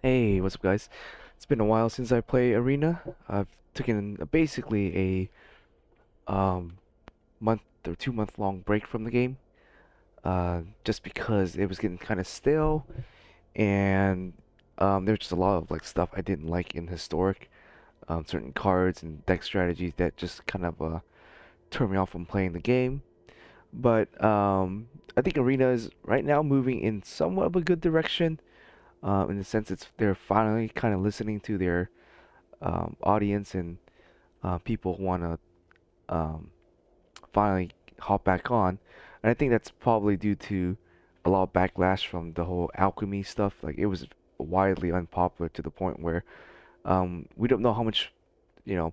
Hey, what's up, guys? It's been a while since I play Arena. I've taken basically a month or 2 month long break from the game, just because it was getting kind of stale, and there was just a lot of like stuff I didn't like in historic, certain cards and deck strategies that just kind of turned me off from playing the game. But I think Arena is right now moving in somewhat of a good direction, in the sense they're finally kind of listening to their audience, and people want to um, finally hop back on. And I think that's probably due to a lot of backlash from the whole alchemy stuff. Like it was widely unpopular to the point where we don't know how much, you know,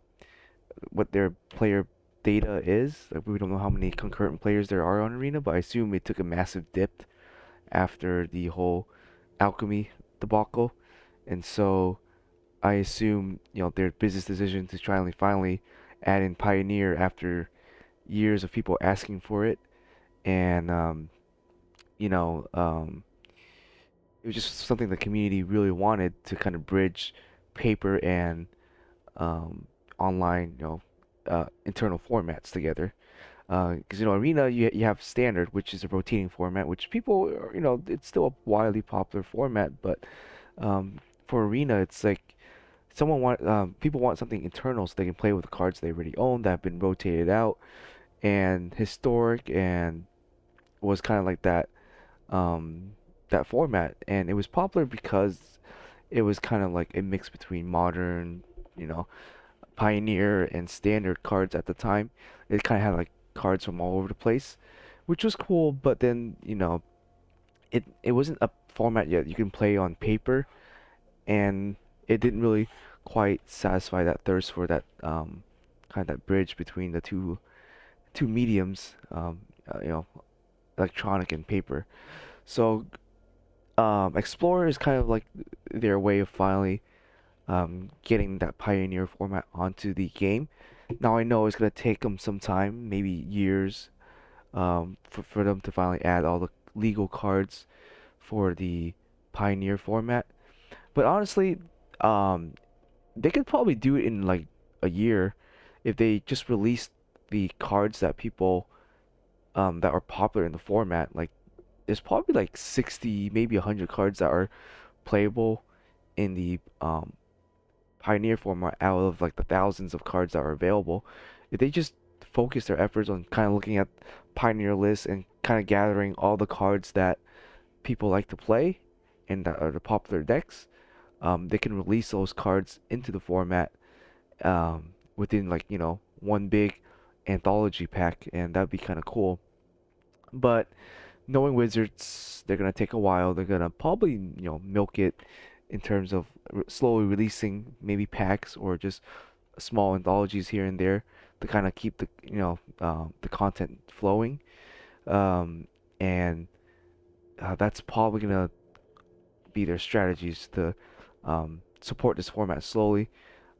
what their player data is. Like we don't know how many concurrent players there are on Arena, but I assume it took a massive dip after the whole alchemy debacle. And so I assume, their business decision to try and finally add in Pioneer after years of people asking for it, and you know, um, it was just something the community really wanted to kind of bridge paper and um, online, internal formats together. Because Arena, you have Standard, which is a rotating format, which people, it's still a widely popular format, but um, for Arena, it's like people want something internal so they can play with the cards they already own that have been rotated out, and historic, and was kind of like um, that format, and it was popular because it was kind of like a mix between modern, you know, pioneer and standard cards at the time. It kind of had like cards from all over the place, which was cool. But then it wasn't a format yet you can play on paper, and it didn't really quite satisfy that thirst for that kind of that bridge between the two mediums, electronic and paper. So Explorer is kind of like their way of finally getting that Pioneer format onto the game. Now I know it's gonna take them some time, maybe years, for them to finally add all the legal cards for the Pioneer format. But honestly, um, they could probably do it in like a year if they just released the cards that people that are popular in the format. Like there's probably like 60, maybe 100 cards that are playable in the Pioneer format out of like the thousands of cards that are available. If they just focus their efforts on kind of looking at Pioneer lists and kind of gathering all the cards that people like to play and that are the popular decks, they can release those cards into the format within like one big anthology pack, and that'd be kind of cool. But knowing Wizards, they're gonna take a while. They're gonna probably milk it in terms of slowly releasing maybe packs or just small anthologies here and there to kind of keep the content flowing. Um, and That's probably gonna be their strategies to support this format slowly,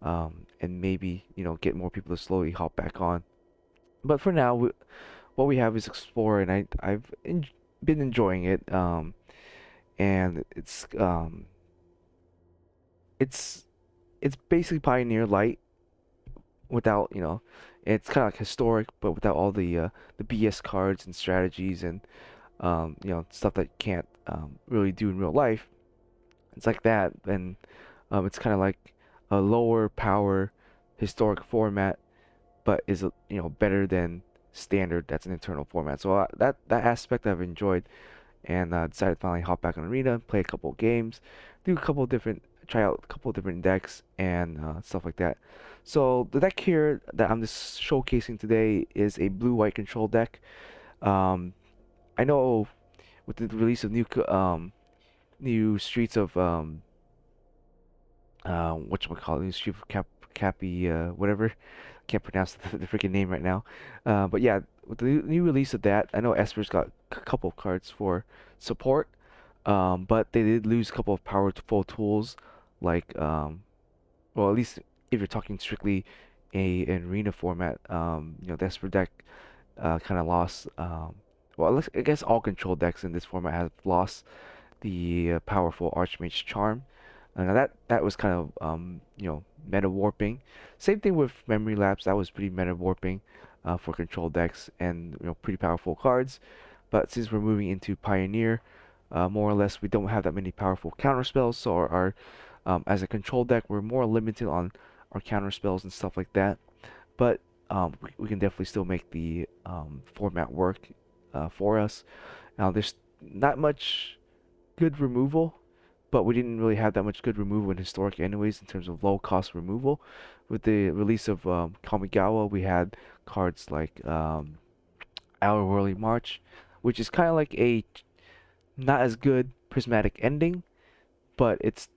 and maybe get more people to slowly hop back on. But for now, what we have is Explorer, and been enjoying it. And it's it's basically Pioneer Light without it's kind of like historic, but without all the BS cards and strategies and stuff that you can't really do in real life. It's like that, and it's kind of like a lower power historic format, but is better than standard. That's an internal format. So that aspect I've enjoyed, and decided to finally hop back on Arena, play a couple of games, try out a couple of different decks and stuff like that. So the deck here that I'm just showcasing today is a blue-white control deck. Um, I know with the release of new Streets of whatchamacallit, new Street of Cappy, whatever. Can't pronounce the freaking name right now. But yeah, with the new release of that, I know Esper's got a couple of cards for support, but they did lose a couple of powerful tools, like well, at least if you're talking strictly an arena format, the Esper deck kind of lost. Well, I guess all control decks in this format have lost the powerful Archmage Charm. And that was kind of meta warping. Same thing with memory lapse. That was pretty meta warping for control decks and pretty powerful cards. But since we're moving into Pioneer, more or less we don't have that many powerful counter spells. So our as a control deck, we're more limited on our counter spells and stuff like that. But we can definitely still make the format work for us. Now there's not much good removal, but we didn't really have that much good removal in Historic anyways in terms of low cost removal. With the release of Kamigawa, we had cards like Our Whirly March, which is kind of like a not as good prismatic ending, but it's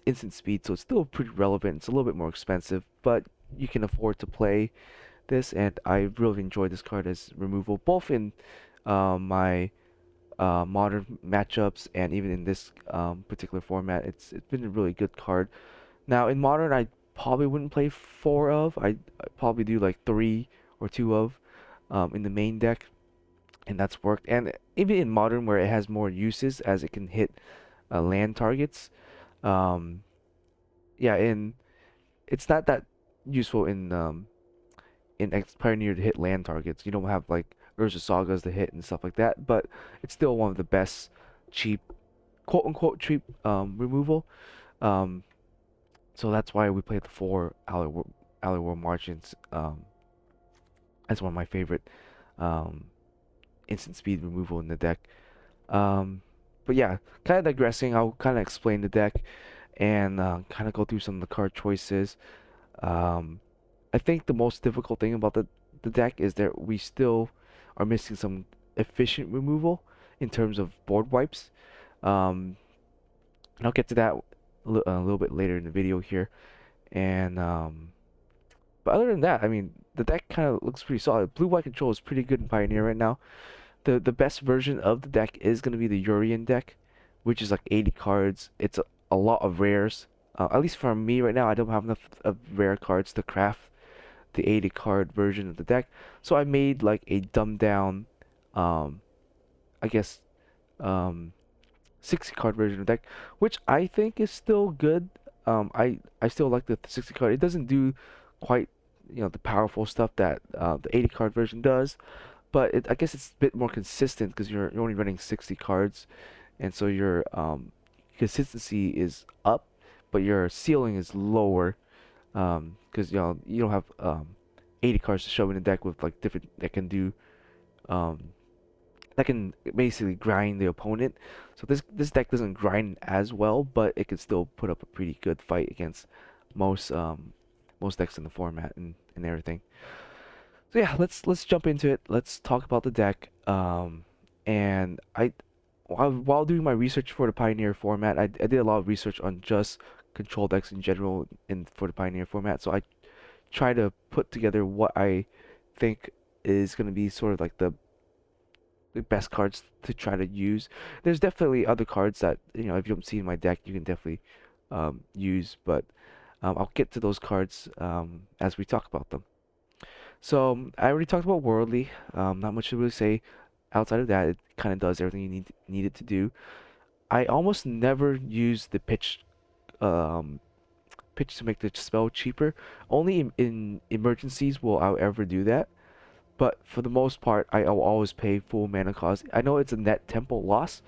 instant speed, so it's still pretty relevant. It's a little bit more expensive, but you can afford to play this, and I really enjoyed this card as removal, both in my modern matchups and even in this particular format. It's been a really good card. Now in modern, I probably wouldn't play four of. I'd probably do like three or two of in the main deck, and that's worked. And even in modern, where it has more uses as it can hit land targets, um, yeah, in it's not that useful in Pioneer to hit land targets. You don't have like Urza Sagas to hit and stuff like that, but it's still one of the best cheap, quote unquote cheap removal. Um, so that's why we played the four Alley War Margins as one of my favorite um, instant speed removal in the deck. Um, but yeah, kind of digressing, I'll kind of explain the deck and kind of go through some of the card choices. Um, I think the most difficult thing about the deck is that we still are missing some efficient removal in terms of board wipes. Um, and I'll get to that a little bit later in the video here. And but other than that, I mean, the deck kind of looks pretty solid. Blue white control is pretty good in Pioneer right now. The best version of the deck is going to be the Urian deck, which is like 80 cards. It's a lot of rares. At least for me right now, I don't have enough of rare cards to craft the 80 card version of the deck. So I made like a dumbed down, um, I guess, um, 60 card version of the deck, which I think is still good. I still like the 60 card. It doesn't do quite the powerful stuff that the 80 card version does, but I guess it's a bit more consistent because you're only running 60 cards, and so your consistency is up, but your ceiling is lower because you don't have 80 cards to show in the deck with like different um, that can basically grind the opponent. So this deck doesn't grind as well, but it can still put up a pretty good fight against most most decks in the format and everything. So yeah, let's jump into it. Let's talk about the deck. And while doing my research for the Pioneer format, I did a lot of research on just control decks in general in for the Pioneer format. So I try to put together what I think is going to be sort of like the best cards to try to use. There's definitely other cards that if you don't see in my deck, you can definitely use, but I'll get to those cards as we talk about them. So I already talked about Worldly. Not much to really say outside of that. It kind of does everything you need it to do. I almost never use the um, pitch to make the spell cheaper. Only in emergencies will I ever do that. But for the most part, I'll always pay full mana cost. I know it's a net tempo loss,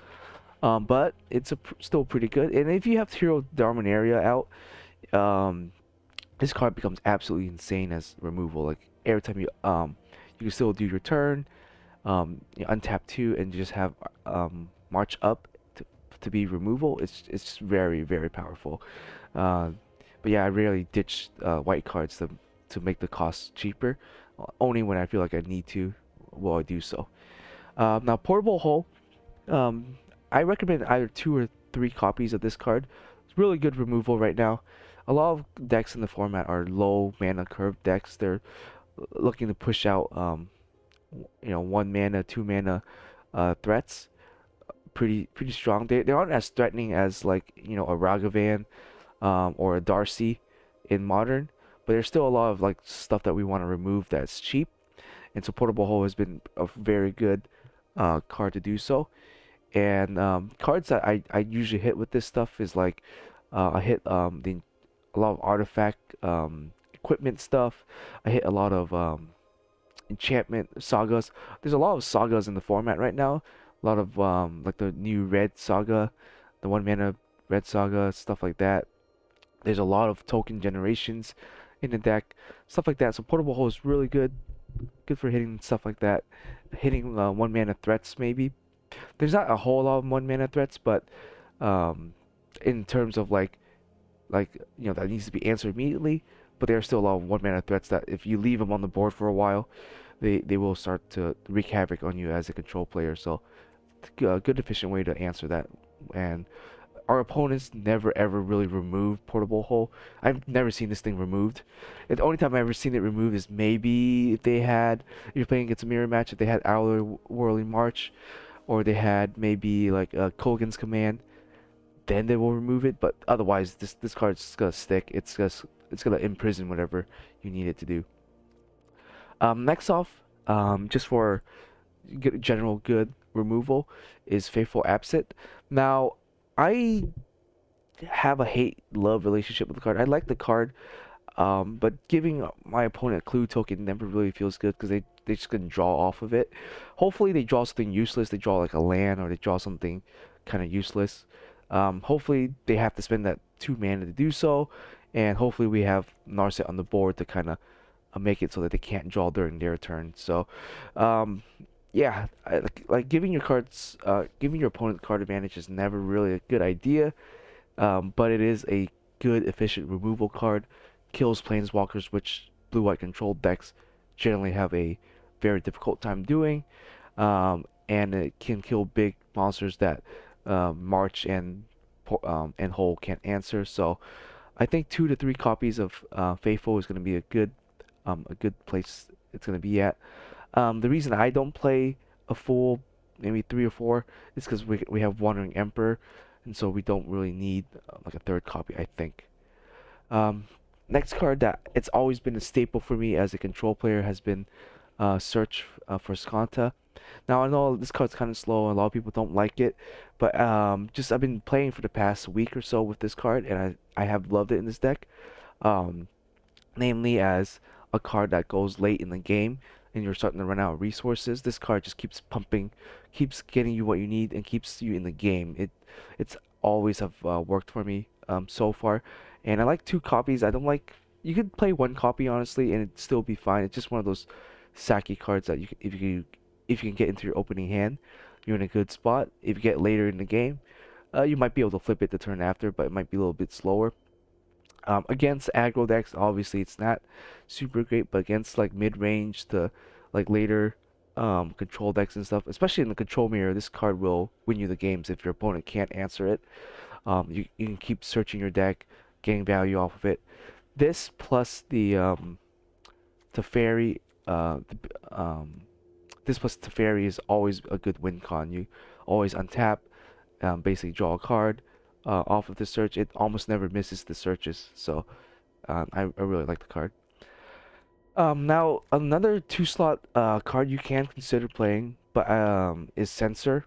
but it's still pretty good. And if you have Hero Dominaria out, um, this card becomes absolutely insane as removal. Like every time you can still do your turn, untap two, and just have march up to be removal. It's just very very powerful. Uh, but yeah, I rarely ditch white cards to make the cost cheaper. Only when I feel like I need to will I do so. Now Portable Hull, I recommend either 2 or 3 copies of this card. It's really good removal right now. A lot of decks in the format are low mana curve decks. They're looking to push out 1 mana, 2 mana threats. Pretty strong. They aren't as threatening as like a Ragavan or a Darcy in modern, but there's still a lot of like stuff that we want to remove that's cheap, and so Portable Hole has been a very good card to do so. And cards that I usually hit with this stuff is like I hit a lot of artifact equipment stuff. I hit a lot of enchantment sagas. There's a lot of sagas in the format right now. A lot of like the new red saga, the 1 mana red saga, stuff like that. There's a lot of token generations in the deck, stuff like that. So portable hole is really good for hitting stuff like that, hitting 1 mana threats maybe. There's not a whole lot of 1 mana threats, but um, in terms of like that needs to be answered immediately. But there are still a lot of 1 mana threats that if you leave them on the board for a while, they will start to wreak havoc on you as a control player. So a good efficient way to answer that. And our opponents never ever really remove portable hole. I've never seen this thing removed. The only time I've ever seen it removed is maybe if you're playing against a mirror match, if they had Owler Whirling March, or they had maybe like a Kogan's Command, then they will remove it. But otherwise, this card's gonna stick. It's gonna imprison whatever you need it to do. Next off, just for general good removal, is Faithful Absent. Now, I have a hate love relationship with the card. I like the card, but giving my opponent a clue token never really feels good because they just gonna draw off of it. Hopefully they draw something useless. They draw like a land or they draw something kind of useless. Hopefully they have to spend that 2 mana to do so, and hopefully we have Narset on the board to kind of make it so that they can't draw during their turn. So, um, yeah, like giving your opponent card advantage is never really a good idea. But it is a good, efficient removal card. Kills planeswalkers, which blue-white controlled decks generally have a very difficult time doing. And it can kill big monsters that March and Hole can't answer. So I think 2 to 3 copies of Faithful is going to be a good place it's going to be at. The reason I don't play a full, maybe 3 or 4, is because we have Wandering Emperor, and so we don't really need like a third copy, I think. Um, Next card that it's always been a staple for me as a control player has been Search for Skanta. Now I know this card's kind of slow, and a lot of people don't like it, but just I've been playing for the past week or so with this card, and I have loved it in this deck. Um, Namely as a card that goes late in the game and you're starting to run out of resources. This card just keeps pumping, keeps getting you what you need, and keeps you in the game. It's always have worked for me so far, and I like 2 copies. I don't like you could play 1 copy honestly, and it'd still be fine. It's just one of those sacky cards that if you can get into your opening hand, you're in a good spot. If you get later in the game, you might be able to flip it the turn after, but it might be a little bit slower. Against aggro decks, obviously it's not super great, but against like mid-range to like later control decks and stuff, especially in the control mirror, this card will win you the games if your opponent can't answer it. You can keep searching your deck, getting value off of it. This plus the Teferi, this plus Teferi is always a good win con. You always untap, basically draw a card off of the search. It almost never misses the searches, so I really like the card. Now another 2 slot card you can consider playing, but is Censor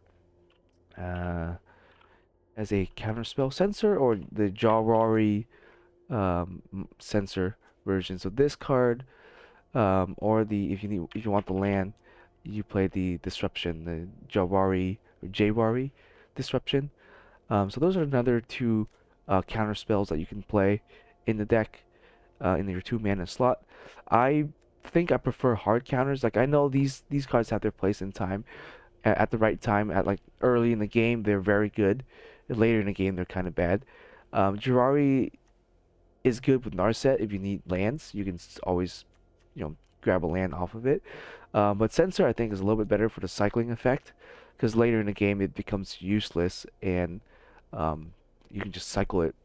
uh, as a counterspell. Censor or the Jawari Censor version. So this card, or the if you want the land, you play the Disruption, the Jawari or Jawari Disruption. So those are another 2 counter spells that you can play in the deck in your 2 mana slot. I think I prefer hard counters. Like I know these cards have their place in time at the right time. At like early in the game, they're very good. Later in the game, they're kind of bad. Jirari is good with Narset if you need lands. You can always, grab a land off of it. But Censor I think is a little bit better for the cycling effect, because later in the game it becomes useless and um, you can just cycle it.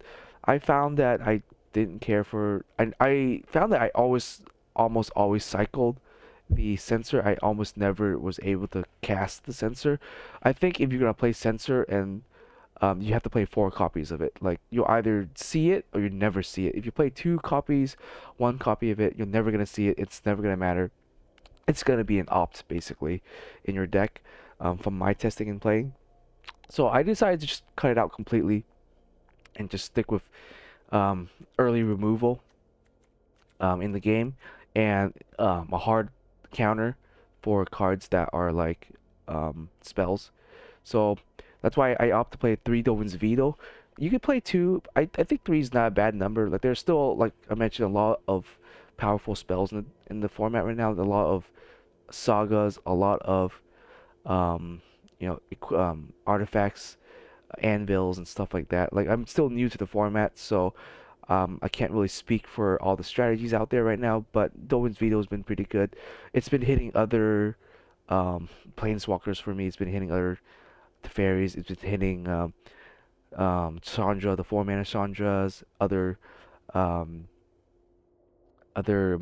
I found that I didn't care for. I found that I almost always cycled the Censor. I almost never was able to cast the Censor. I think if you're gonna play Censor and you have to play 4 copies of it. Like you'll either see it or you never see it. If you play 2 copies, 1 copy of it, you're never gonna see it. It's never gonna matter. It's gonna be an opt basically in your deck, from my testing and playing. So I decided to just cut it out completely. and just stick with um, early removal in the game, and a hard counter for cards that are like spells. So that's why I opt to play 3 Dovin's Veto. You could play 2. I think 3 is not a bad number. Like there's still, like I mentioned, a lot of powerful spells in the format right now. A lot of sagas, a lot of um, artifacts, anvils, and stuff like that. Like I'm still new to the format, so I can't really speak for all the strategies out there right now. But Dovin's Veto has been pretty good. It's been hitting other planeswalkers for me. It's been hitting other fairies. It's been hitting Chandra, the 4 mana Chandras, um, other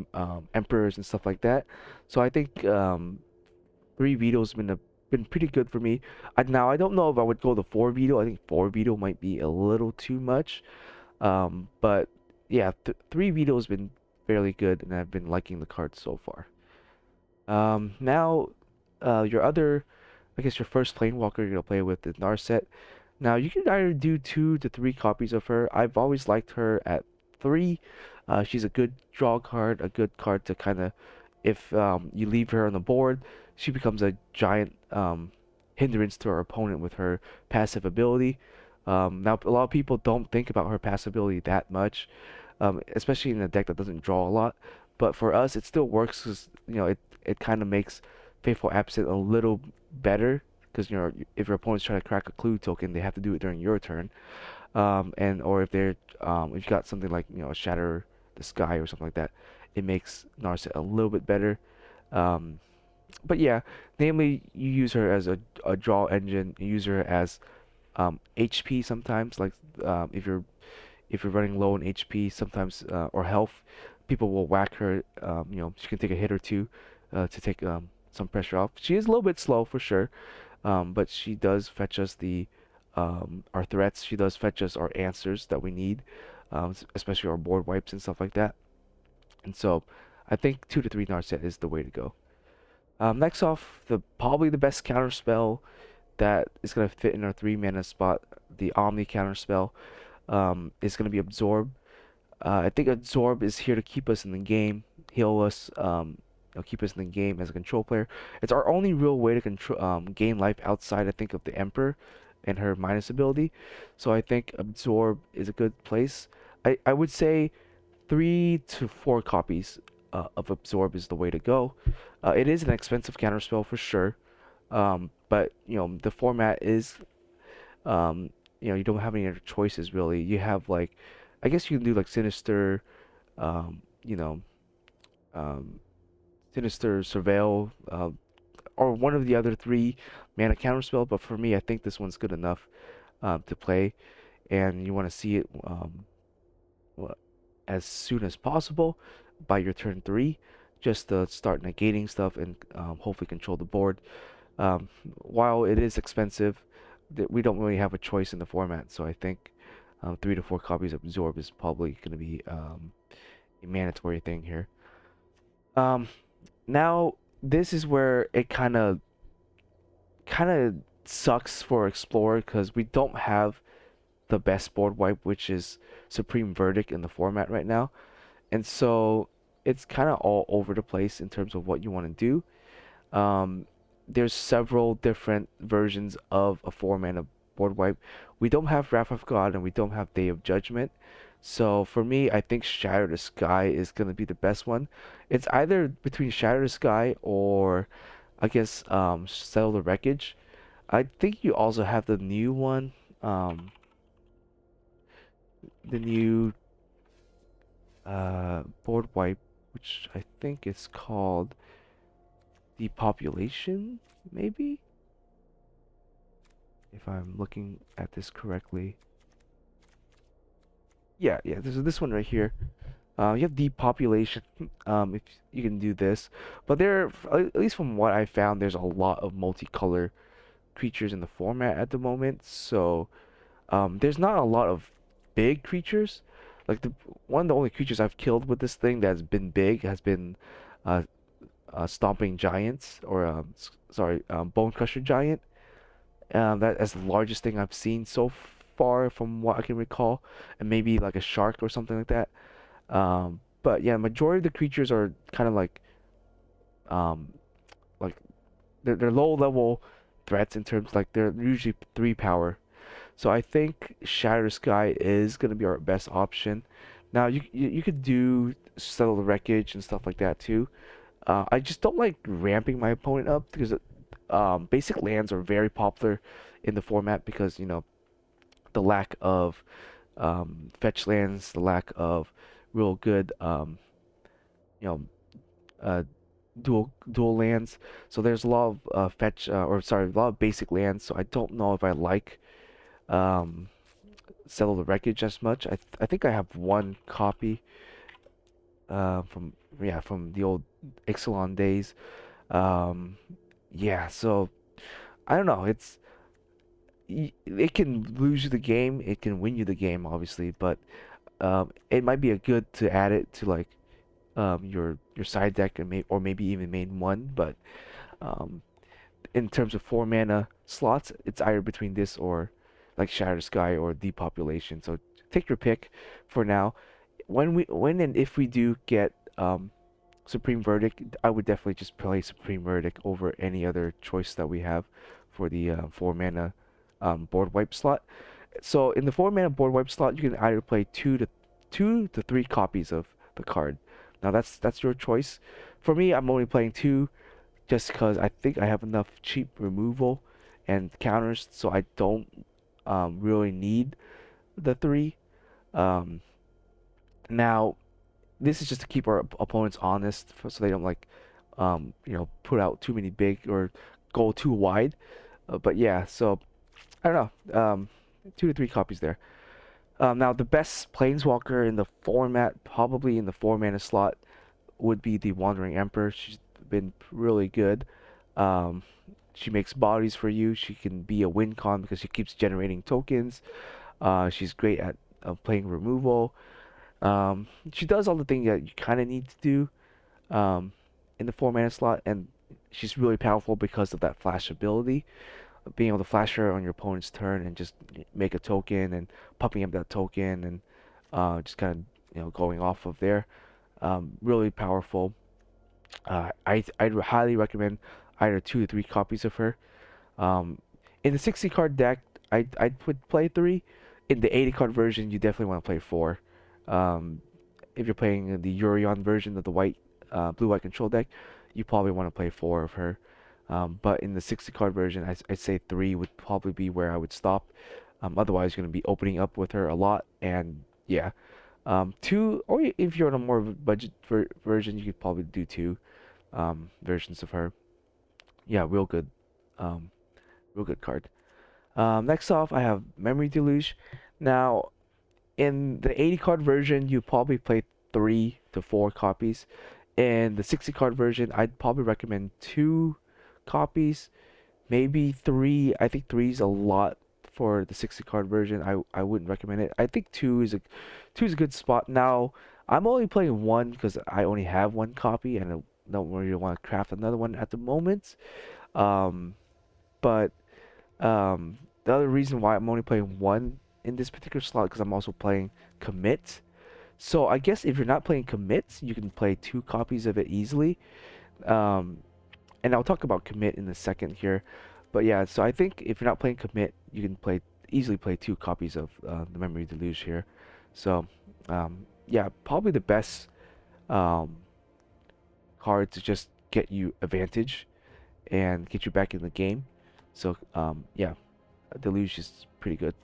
emperors and stuff like that. So I think 3 veto's been pretty good for me. Now I don't know if I would go the 4 veto. I think 4 veto might be a little too much. But yeah, 3 veto has been fairly good, and I've been liking the cards so far. Now, your other, I guess your first Planewalker you're gonna play with is Narset. Now you can either do 2 to 3 copies of her. I've always liked her at 3. She's a good draw card, a good card to kind of, if you leave her on the board, she becomes a giant hindrance to our opponent with her passive ability. Now a lot of people don't think about her passive ability that much, especially in a deck that doesn't draw a lot. But for us, it still works because it kind of makes Faithful Absent a little better because if your opponent's trying to crack a clue token, they have to do it during your turn. And or if you got something like a Shatter the Sky or something like that, it makes Narset a little bit better. Um, but yeah, namely you use her as a draw engine. You use her as HP sometimes, like if you're running low on HP sometimes or health, people will whack her. She can take a hit or two to take some pressure off. She is a little bit slow for sure, but she does fetch us our threats. She does fetch us our answers that we need, especially our board wipes and stuff like that. And so, I think 2 to 3 Narset is the way to go. Next off, probably the best counter spell that is gonna fit in our 3 mana spot, the Omni counter spell, is gonna be Absorb. I think Absorb is here to keep us in the game, heal us, keep us in the game as a control player. It's our only real way to control gain life outside, I think, of the Emperor and her minus ability. So I think Absorb is a good place. I would say 3 to 4 copies of Absorb is the way to go. It is an expensive counterspell for sure, but the format is you don't have any other choices really. You have like, I guess you can do like Sinister, um, you know, um, Sinister, Surveil, or one of the other 3 mana counterspell. But for me, I think this one's good enough to play, and you want to see it as soon as possible by your turn 3, just to start negating stuff and hopefully control the board. While it is expensive, we don't really have a choice in the format, so I think 3 to 4 copies of Absorb is probably going to be a mandatory thing here. Now this is where it kind of sucks for Explorer because we don't have the best board wipe, which is Supreme Verdict in the format right now, and so it's kind of all over the place in terms of what you want to do. Um, there's several different versions of a 4 mana board wipe. We don't have Wrath of God and we don't have Day of Judgment. So for me, I think Shatter the Sky is gonna be the best one. It's either between Shatter the Sky or I guess Settle the Wreckage. I think you also have the new one, the new board wipe, which I think is called Depopulation, maybe? If I'm looking at this correctly. Yeah, this one right here. You have depopulation. If you can do this, but at least from what I found, there's a lot of multicolor creatures in the format at the moment. So there's not a lot of big creatures. Like one of the only creatures I've killed with this thing that's been big has been uh, stomping giants or sorry, bone crusher giant. That is the largest thing I've seen so far from what I can recall, and maybe like a shark or something like that. But yeah, majority of the creatures are kind of um, like they're low level threats in terms like they're usually 3 power. So I think Shatter Sky is gonna be our best option. Now you could do Settle the Wreckage and stuff like that too. I just don't like ramping my opponent up because basic lands are very popular in the format because the lack of fetch lands, the lack of real good you know uh, dual lands. So there's a lot of fetch or sorry, a lot of basic lands. So I don't know if I like um, Settle the Wreckage as much. I think I have one copy from from the old Ixalan days. Um, yeah, so I don't know. It can lose you the game, it can win you the game, obviously, but it might be a good to add it to like your side deck and or maybe even main one. But um, in terms of 4 mana slots, it's either between this or like Shatter Sky or Depopulation. So take your pick for now. When and if we do get Supreme Verdict, I would definitely just play Supreme Verdict over any other choice that we have for the 4 mana board wipe slot. So in the 4 mana board wipe slot, you can either play 2 to 3 copies of the card. Now that's your choice. For me, I'm only playing 2 just because I think I have enough cheap removal and counters, so I don't really need the 3. Um, Now this is just to keep our opponents honest, so they don't like put out too many big or go too wide. But yeah, so I don't know, 2 to 3 copies there. Now the best planeswalker in the format, probably in the 4 mana slot, would be the Wandering Emperor. She's been really good. Um, she makes bodies for you. She can be a win con because she keeps generating tokens. She's great at playing removal. She does all the things that you kind of need to do um, in the 4 mana slot, and she's really powerful because of that flash ability, being able to flash her on your opponent's turn and just make a token and pumping up that token and just kind of going off of there. Really powerful. I'd highly recommend either 2 to 3 copies of her. Um, in the 60 card deck, I'd put play 3. In the 80 card version, you definitely want to play 4. Um, if you're playing the Urion version of the blue white control deck, you probably want to play 4 of her. But in the 60 card version, I'd say 3 would probably be where I would stop. Otherwise, you're going to be opening up with her a lot, and yeah. 2, or if you're on a more budget version, you could probably do 2 versions of her. Yeah, um, real good card. Next off, I have Memory Deluge. Now, in the 80 card version, you probably play 3 to 4 copies. In the 60 card version, I'd probably recommend 2 copies, maybe 3. I think 3 is a lot for the 60 card version. I wouldn't recommend it. I think 2 is a good spot. Now, I'm only playing 1 because I only have 1 copy and I don't really want to craft another one at the moment. Um, but the other reason why I'm only playing 1 in this particular slot because I'm also playing Commit. So I guess if you're not playing Commit, you can play 2 copies of it easily. Um, and I'll talk about Commit in a second here. But yeah, so I think if you're not playing Commit, you can easily play 2 copies of the Memory Deluge here. So yeah, probably the best um, card to just get you advantage and get you back in the game. So yeah, Deluge is pretty good.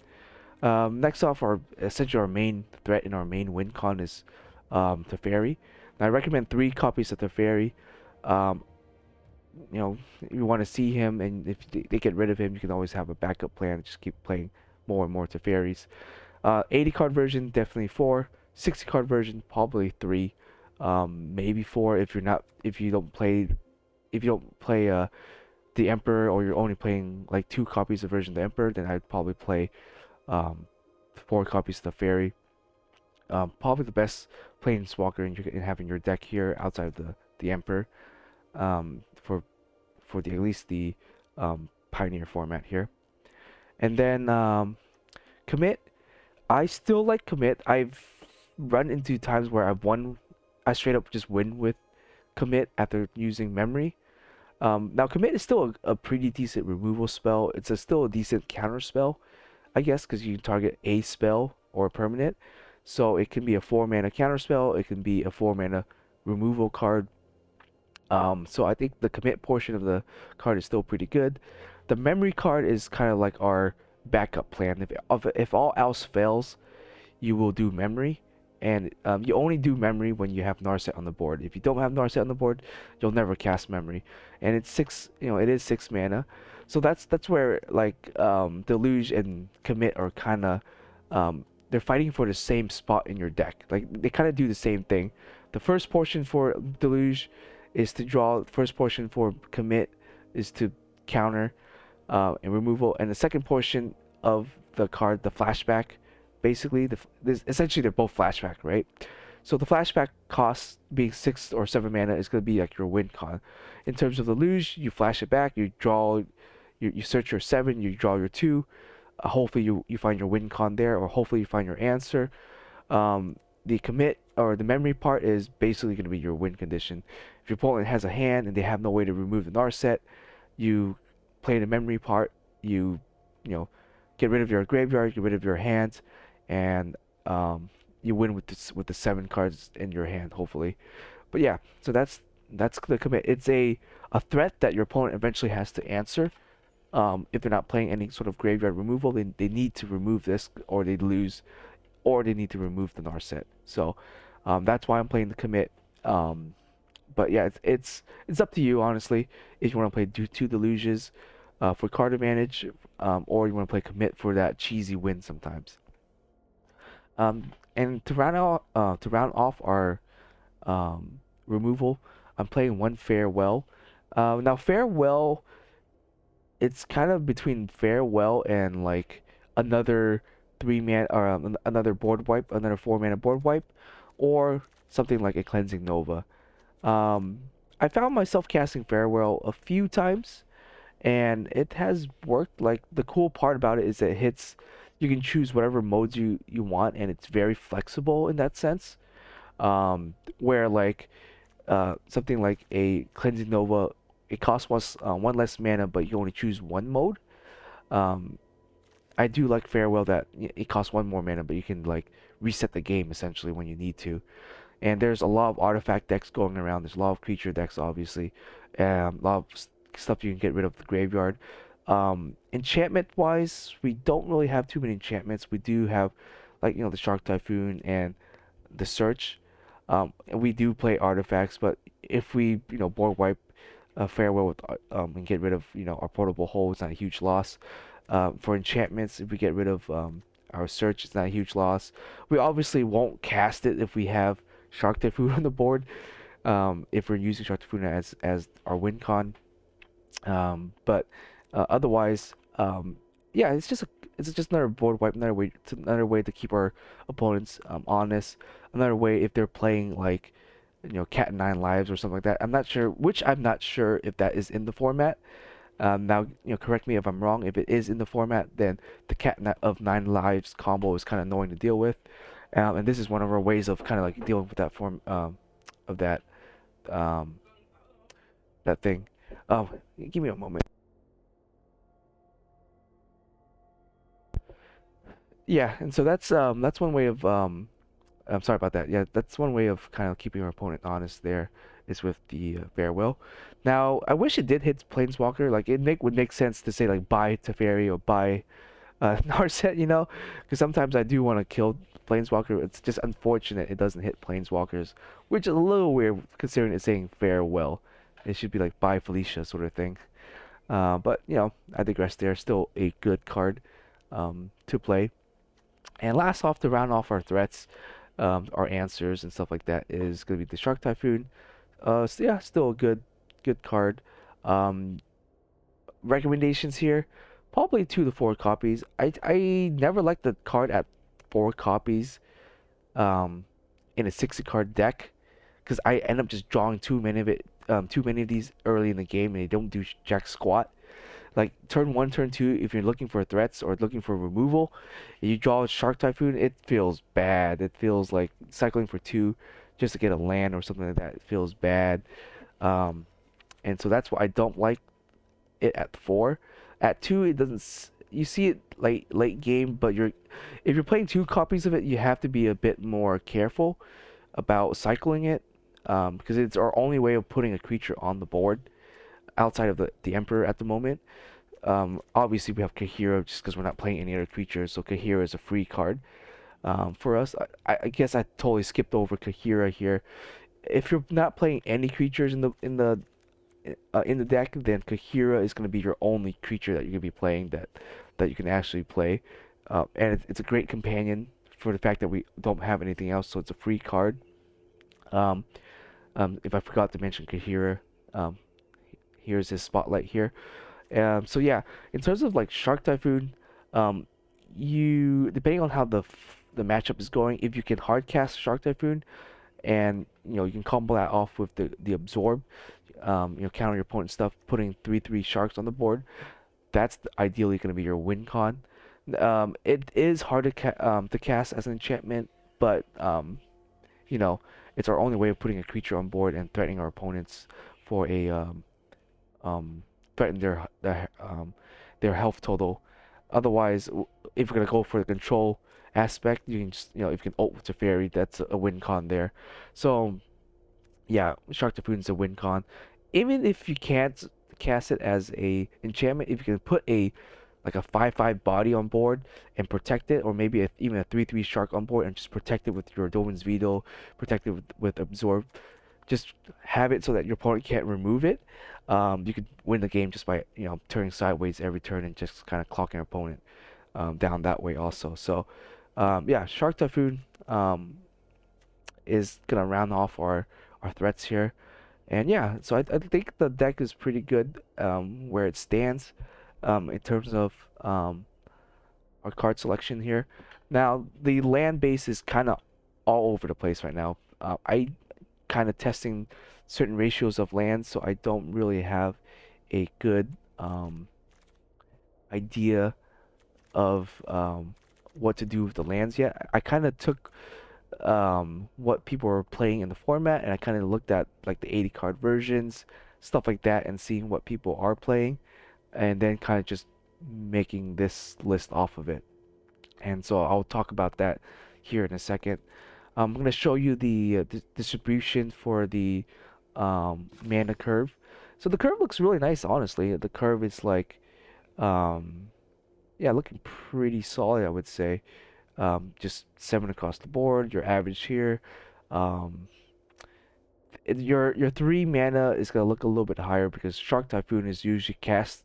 Next off, essentially our main threat in our main win con is Teferi. Now I recommend 3 copies of Teferi. Um, if you want to see him, and if they get rid of him, you can always have a backup plan. Just keep playing more and more Teferis. 80 card version, definitely 4. 60 card version, probably 3. Maybe 4 if you don't play the Emperor, or you're only playing like 2 copies of version of the Emperor, then I'd probably play um, 4 copies of the Fairy. Probably the best Planeswalker in having your deck here outside of the Emperor for at least the Pioneer format here. And then Commit. I still like commit. I've run into times where I straight up just win with commit after using memory. Now commit is still a pretty decent removal spell. It's still a decent counter spell, I guess, because you target a spell or a permanent. So it can be a 4 mana counter spell. It can be a 4 mana removal card. So I think the commit portion of the card is still pretty good. The memory card is kind of like our backup plan. If all else fails, you will do memory, and you only do memory when you have Narset on the board. If you don't have Narset on the board, you'll never cast memory. And it's six, it is 6 mana, so that's where like Deluge and Commit are kind of they're fighting for the same spot in your deck. Like they kind of do the same thing. The first portion for Deluge is to draw. The first portion for Commit is to counter and removal, and the second portion of the card, the flashback, basically essentially they're both flashback, right? So the flashback cost being 6 or 7 mana is going to be like your win con. In terms of the luge, you flash it back, you draw, you search your 7, you draw your 2. Hopefully you find your win con there, or hopefully you find your answer. The commit or the memory part is basically going to be your win condition. If your opponent has a hand and they have no way to remove the Narset, you play the memory part. You know get rid of your graveyard, get rid of your hands, and you win with the 7 cards in your hand, hopefully. But yeah, so that's the commit. It's a threat that your opponent eventually has to answer. If they're not playing any sort of graveyard removal, they need to remove this, or they lose, or they need to remove the Narset. So that's why I'm playing the commit. But yeah, it's up to you, honestly, if you want to play two deluges for card advantage, or you want to play commit for that cheesy win sometimes. And to round off our removal, I'm playing one farewell. Now farewell, it's kind of between farewell and like another 3 man or another board wipe, another 4 mana board wipe, or something like a cleansing nova. Um, I found myself casting farewell a few times, and it has worked. Like the cool part about it is that it hits. You can choose whatever modes you want, and it's very flexible in that sense. Where like something like a cleansing nova, it costs one less mana, but you only choose one mode. Um, I do like farewell that it costs one more mana, but you can like reset the game essentially when you need to. And there's a lot of artifact decks going around. There's a lot of creature decks, obviously, a lot of stuff you can get rid of the graveyard. Enchantment wise, we don't really have too many enchantments. We do have, like, the Shark Typhoon and the Search. And we do play artifacts, but if we board wipe farewell with and get rid of our portable hole, it's not a huge loss. For enchantments, if we get rid of our Search, it's not a huge loss. We obviously won't cast it if we have Shark Typhoon on the board. If we're using Shark Typhoon as our win con. But otherwise, yeah, it's just another board wipe, another way to keep our opponents honest. Another way if they're playing like cat and nine lives or something like that. I'm not sure if that is in the format. Now, correct me if I'm wrong. If it is in the format, then the of 9 lives combo is kind of annoying to deal with. And this is one of our ways of kind of like dealing with that form of um, that thing. Oh, give me a moment. Yeah, and so that's one way of I'm sorry about that. Yeah, that's one way of kind of keeping our opponent honest. There is with the farewell. Now, I wish it did hit Planeswalker. Like would make sense to say like buy Teferi or buy Narset, because sometimes I do want to kill Planeswalker. It's just unfortunate it doesn't hit Planeswalkers, which is a little weird considering it's saying farewell. It should be like buy Felicia sort of thing. But I digress. There, still a good card to play. And last off, to round off our threats, our answers and stuff like that, is going to be the Shark Typhoon. So yeah, still a good card. Um, Recommendations here, probably 2 to 4 copies. I never liked the card at 4 copies in a 60 card deck, because I end up just drawing too many of these early in the game, and they don't do jack squat. Like turn one, turn two, if you're looking for threats or looking for removal, and you draw a Shark Typhoon, it feels bad. It feels like cycling for two just to get a land or something like that. It feels bad. Um, and so that's why I don't like it at four. At two, it doesn't. You see it late game, but if you're playing two copies of it, you have to be a bit more careful about cycling it, because it's our only way of putting a creature on the board outside of the Emperor at the moment. Obviously, we have Kahira just because we're not playing any other creatures, so Kahira is a free card for us. I guess I totally skipped over Kahira here. If you're not playing any creatures in the deck, then Kahira is going to be your only creature that you're going to be playing that you can actually play, and it's a great companion for the fact that we don't have anything else, so it's a free card. Um, if I forgot to mention Kahira, um, here's his spotlight here. So yeah, in terms of like Shark Typhoon, um, you depending on how the matchup is going, if you can hard cast Shark Typhoon and you can combo that off with the absorb, counter your opponent's stuff, putting 3/3 sharks on the board. That's ideally going to be your win con. It is hard to cast as an enchantment, but you know, it's our only way of putting a creature on board and threatening our opponents for a um, threaten their health total. Otherwise, if you're gonna go for the control aspect, you can just if you can ult with Teferi, that's a win con there. So yeah, Shark Typhoon is a win con. Even if you can't cast it as a enchantment, if you can put a like a 5/5 body on board and protect it, or maybe even a 3/3 shark on board and just protect it with your Dovin's Veto, protect it with Absorb, just have it so that your opponent can't remove it. You could win the game just by turning sideways every turn and just kind of clocking your opponent down that way also. So yeah, Shark Typhoon is gonna round off our threats here. And yeah, so I think the deck is pretty good where it stands in terms of our card selection here. Now, the land base is kind of all over the place right now. I kind of testing certain ratios of lands, so I don't really have a good idea of what to do with the lands yet. I kind of took what people were playing in the format, and I kind of looked at like the 80 card versions, stuff like that, and seeing what people are playing, and then kind of just making this list off of it. And so I'll talk about that here in a second. I'm going to show you the distribution for the mana curve. So the curve looks really nice, honestly. The curve is like, um, yeah, looking pretty solid, I would say. Just 7 across the board, your average here. Um, your 3 mana is going to look a little bit higher because Shark Typhoon is usually cast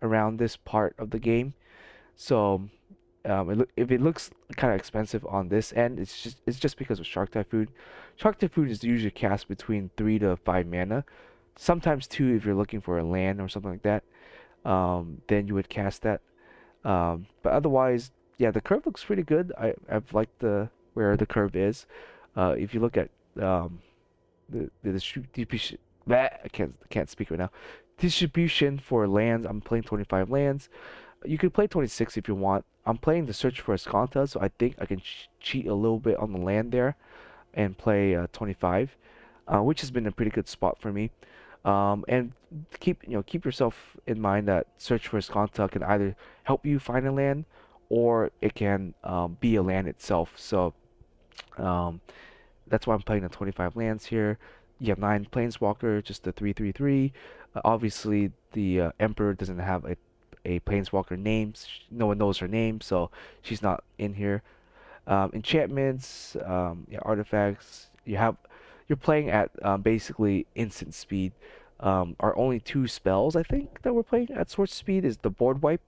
around this part of the game. So if it looks kind of expensive on this end, it's just because of Shark Typhoon. Shark Typhoon is usually cast between 3 to 5 mana, sometimes 2 if you're looking for a land or something like that. Then you would cast that. But otherwise, yeah, the curve looks pretty good. I've liked the where the curve is. If you look at the distribution, I can't speak right now. Distribution for lands. I'm playing 25 lands. You could play 26 if you want. I'm playing the Search for Escanta, so I think I can cheat a little bit on the land there and play 25, which has been a pretty good spot for me. And keep yourself in mind that Search for Escanta can either help you find a land or it can be a land itself. So um, that's why I'm playing the 25 lands here. You have 9 Planeswalker, just the 3/3/3. Obviously, the Emperor doesn't have a Planeswalker name. No one knows her name, so she's not in here. Enchantments, yeah, artifacts. You're playing at basically instant speed. Our only 2 spells I think that we're playing at source speed is the board wipe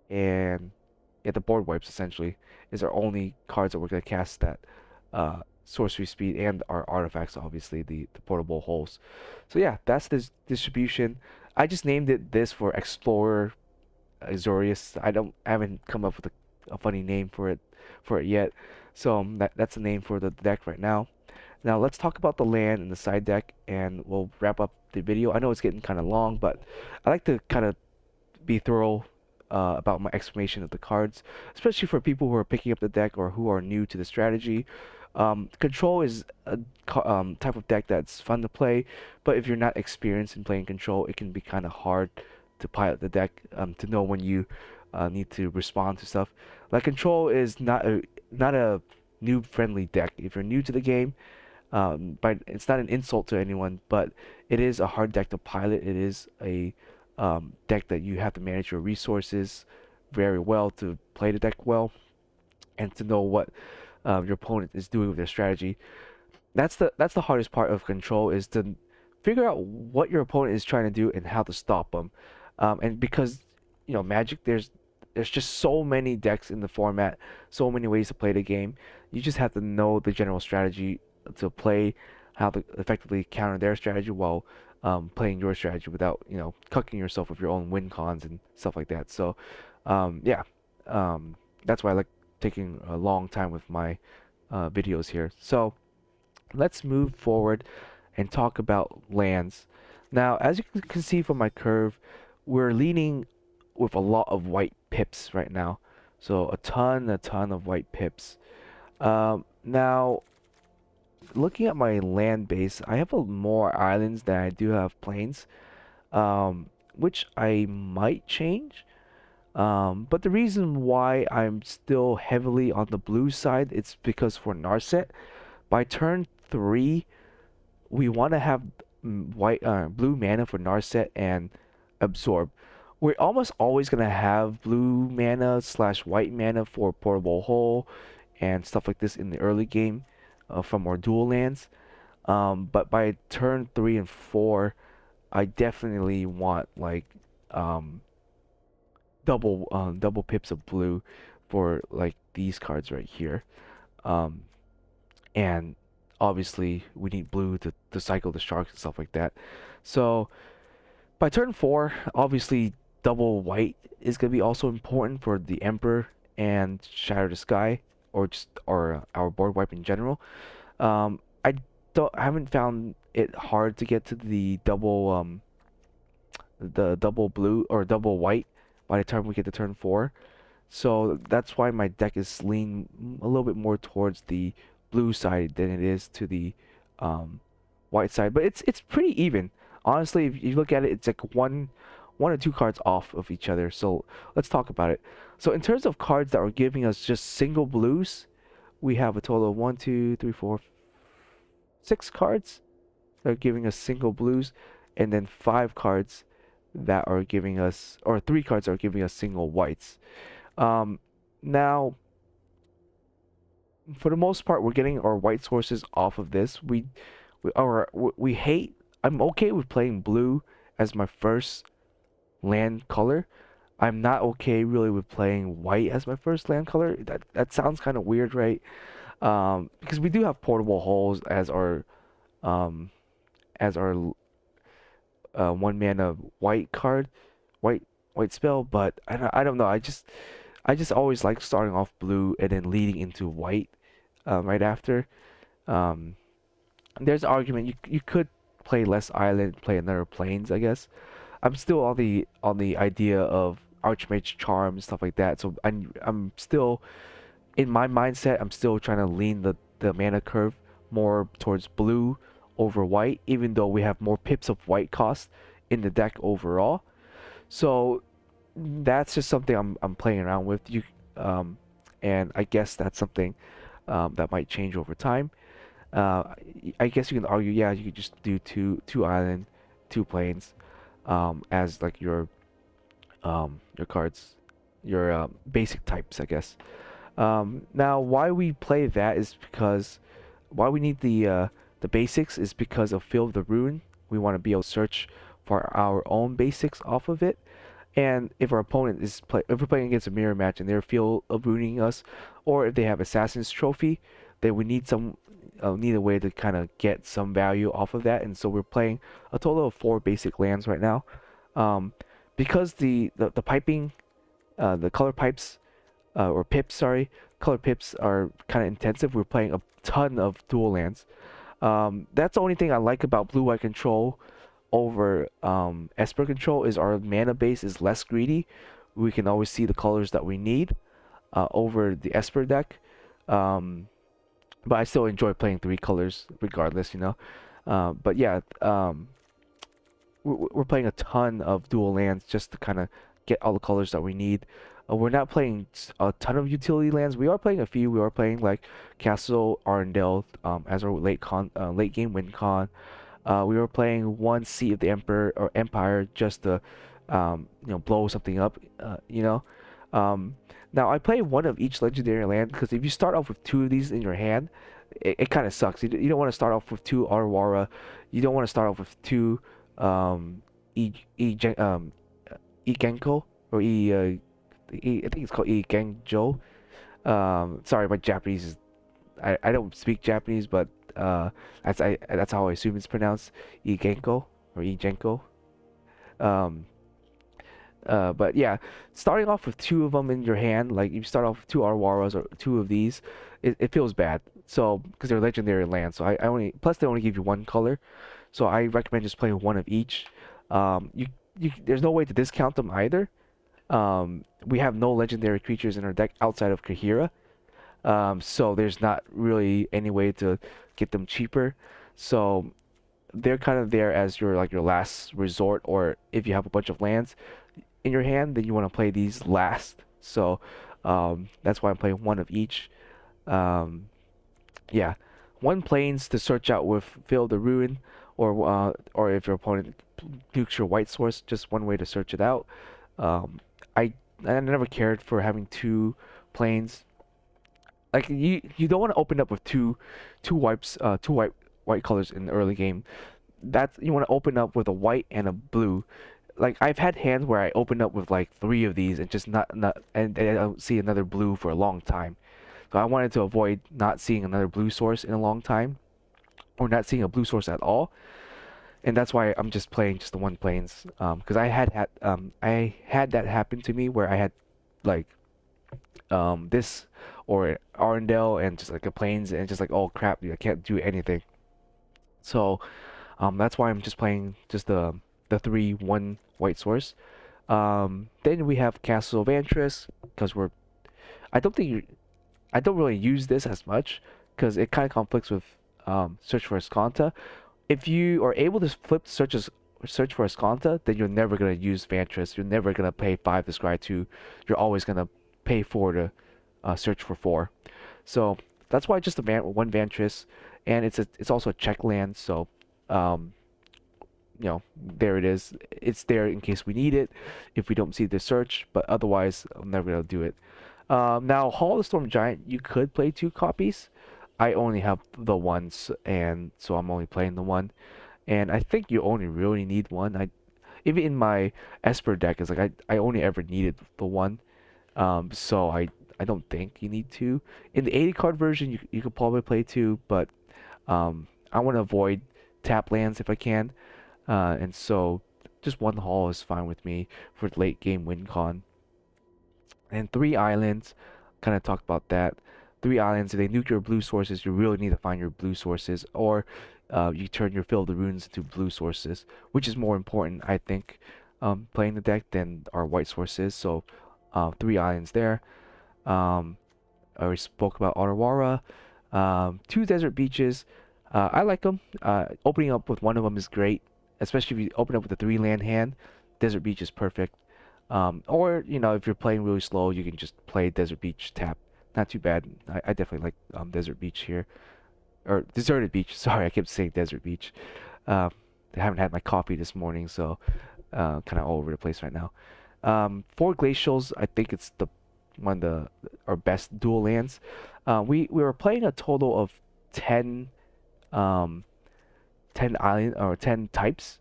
and yeah, the board wipes essentially is our only cards that we're gonna cast that sorcery speed, and our artifacts obviously the portable holes. So yeah, that's this distribution. I just named it this for Explorer Azorius. I haven't come up with a funny name for it yet. So that's the name for the deck right now. Now let's talk about the land and the side deck, and we'll wrap up the video. I know it's getting kind of long, but I like to kind of be thorough about my explanation of the cards, especially for people who are picking up the deck or who are new to the strategy. Control is a type of deck that's fun to play, but if you're not experienced in playing control, it can be kind of hard to pilot the deck, to know when you need to respond to stuff. Like control is not a noob friendly deck. If you're new to the game, but it's not an insult to anyone, but it is a hard deck to pilot. It is a deck that you have to manage your resources very well to play the deck well and to know what your opponent is doing with their strategy. That's the hardest part of control, is to figure out what your opponent is trying to do and how to stop them. And because Magic, there's just so many decks in the format, so many ways to play the game. You just have to know the general strategy to play, how to effectively counter their strategy while playing your strategy without cucking yourself with your own win cons and stuff like that. So yeah, that's why I like taking a long time with my videos here. So let's move forward and talk about lands. Now, as you can see from my curve, we're leaning with a lot of white pips right now. So a ton of white pips. Now, looking at my land base, I have more islands than I do have plains, which I might change. But the reason why I'm still heavily on the blue side, it's because for Narset, by turn 3, we want to have blue mana for Narset and Absorb. We're almost always gonna have blue mana slash white mana for Portable Hole and stuff like this in the early game from our dual lands. But by turn 3 and 4, I definitely want like um, double pips of blue for like these cards right here. Um, and obviously we need blue to cycle the sharks and stuff like that. So by turn 4, obviously double white is going to be also important for the Emperor and Shatter the Sky, or our board wipe in general. I haven't found it hard to get to the double blue or double white by the time we get to turn 4. So that's why my deck is leaning a little bit more towards the blue side than it is to the um, white side. But it's pretty even. Honestly, if you look at it, it's like one or two cards off of each other. So let's talk about it. So in terms of cards that are giving us just single blues, we have a total of 1, 2, 3, 4, 6 cards that are giving us single blues, and then 5 cards that are giving us, or 3 cards that are giving us single whites. Now, for the most part, we're getting our white sources off of this. We hate. I'm okay with playing blue as my first land color. I'm not okay really with playing white as my first land color. That sounds kind of weird, right? Because we do have Portable Holes um as our 1 mana white card, white white spell. But I don't know. I just always like starting off blue and then leading into white right after. Um, there's an argument you could play less island, play another plains, I guess. I'm still on the idea of Archmage Charm and stuff like that. So I'm still in my mindset. I'm still trying to lean the mana curve more towards blue over white, even though we have more pips of white cost in the deck overall. So that's just something I'm playing around with. And I guess that's something that might change over time. Uh, I guess you can argue, yeah, you could just do two island, 2 plains, as like your cards, your basic types, I guess. Now, why we play that is because why we need the basics is because of Field of the Rune. We want to be able to search for our own basics off of it. And if our opponent if we're playing against a mirror match and they're Field of Runing us, or if they have Assassin's Trophy, then we need a way to kind of get some value off of that. And so we're playing a total of 4 basic lands right now. Because the piping, the color pipes, or pips, sorry, color pips are kind of intensive. We're playing a ton of dual lands. That's the only thing I like about blue-white control over Esper control is our mana base is less greedy. We can always see the colors that we need over the Esper deck. Um, but I still enjoy playing three colors regardless, you know. But yeah, we're playing a ton of dual lands just to kind of get all the colors that we need. We're not playing a ton of utility lands. We are playing a few. We are playing like Castle Arendelle as our late game win con. We were playing one Seat of the Emperor or Empire just to blow something up. You know. Um, Now I play one of each legendary land because if you start off with two of these in your hand, it kind of sucks. You don't want to start off with two Arawara. You don't want to start off with two um, E Genko or I think it's called E Genjo. Sorry, my Japanese is I don't speak Japanese, but that's how I assume it's pronounced. E Genko or E Genko. Um, but yeah, starting off with two of them in your hand, like you start off with two Arwaras or two of these, it feels bad. So because they're legendary lands, so I only plus they only give you one color, so I recommend just playing one of each. There's no way to discount them either. We have no legendary creatures in our deck outside of Kahira, so there's not really any way to get them cheaper. So they're kind of there as your last resort, or if you have a bunch of lands in your hand, then you want to play these last. So that's why I'm playing one of each. Um, yeah, one planes to search out with Fill the Ruin, or if your opponent nukes your white source, just one way to search it out. Um, I I never cared for having two planes. Like you don't want to open up with two white colors in the early game. That's you want to open up with a white and a blue. Like I've had hands where I open up with like three of these and just and I don't see another blue for a long time. So I wanted to avoid not seeing another blue source in a long time, or not seeing a blue source at all. And that's why I'm just playing just the one planes. Because I had that happen to me where I had like this or Arendelle and just like a planes and just like oh crap, I can't do anything. So that's why I'm just playing just the 3/1 white source. Then we have Castle of Antris because I don't think I don't really use this as much because it kind of conflicts with Search for Escanta. If you are able to flip Search for Escanta, then you're never gonna use Vantris. You're never gonna pay 5 to scry 2. You're always gonna pay 4 to search for 4. So that's why just one Vantris, and it's also a check land. So um, there it is. It's there in case we need it if we don't see the search, but otherwise I'm never gonna do it. Now Hall of the Storm Giant, you could play 2 copies. I only have the ones, and so I'm only playing the one. And I think you only really need one. Even in my Esper deck, it's like I only ever needed the one. So I don't think you need two. In the 80 card version, you could probably play two, but I want to avoid tap lands if I can. And so just one Hall is fine with me for late game win con. And 3 islands, kind of talked about that. 3 islands, if they nuke your blue sources, you really need to find your blue sources, or you turn your Fill the Runes into blue sources, which is more important, I think, playing the deck than our white sources. So 3 islands there. I already spoke about Otawara. 2 desert beaches. I like them. Opening up with one of them is great, especially if you open up with a 3 land hand. Desert Beach is perfect. Or if you're playing really slow, you can just play Desert Beach tap. Not too bad. I definitely like Desert Beach here, or Deserted Beach. Sorry, I kept saying Desert Beach. I haven't had my coffee this morning, so kind of all over the place right now. For Glacials, I think it's the one of our best dual lands. We were playing a total of 10 um 10 island or 10 types,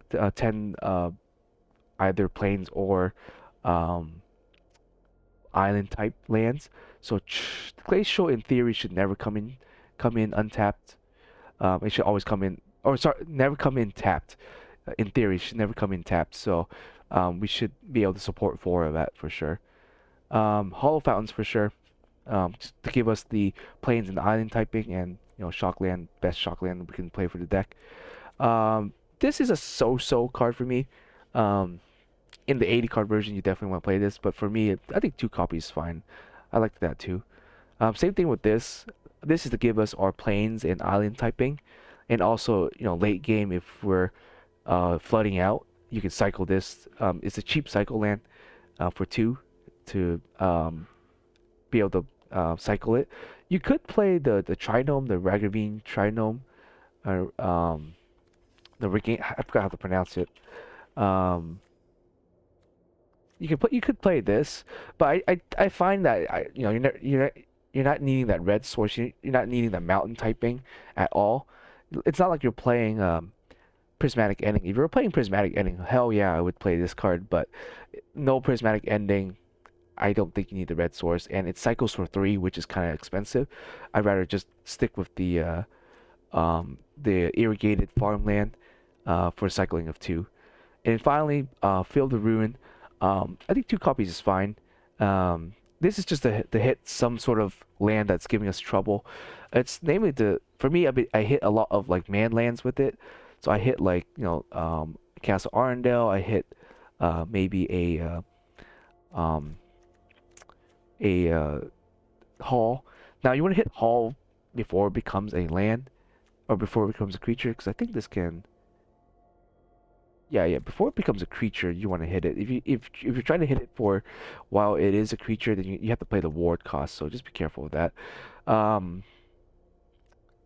10 either plains or um island type lands. So Glacial in theory should never come in untapped. It should always come in, or sorry, never come in tapped. In theory, it should never come in tapped. So we should be able to support 4 of that for sure. Hollow Fountains for sure. Just to give us the plains and the island typing, and shock land, best shock land we can play for the deck. This is a so-so card for me. Um, in the 80 card version, you definitely want to play this, but for me, I think 2 copies is fine. I like that too. Same thing with this. This is to give us our plains and island typing, and also late game if we're flooding out, you can cycle this. It's a cheap cycle land for 2 to be able to cycle it. You could play the trinome, the Ragavine trinome, or the regain. I forgot how to pronounce it. Um, you could play this, but I find that you're not needing that red source. You're not needing the mountain typing at all. It's not like you're playing prismatic ending. If you were playing prismatic ending, hell yeah, I would play this card. But no prismatic ending. I don't think you need the red source, and it cycles for 3, which is kind of expensive. I'd rather just stick with the irrigated farmland for cycling of 2. And finally, Field of Ruin. I think 2 copies is fine. This is just to hit some sort of land that's giving us trouble. It's namely for me, I hit a lot of like man lands with it. So I hit like Castle Arendelle. I hit maybe a hall. Now you want to hit hall before it becomes a land or before it becomes a creature, because I think this can. Yeah, before it becomes a creature, you want to hit it. If you're trying to hit it for while it is a creature, then you have to play the ward cost. So just be careful with that. Um,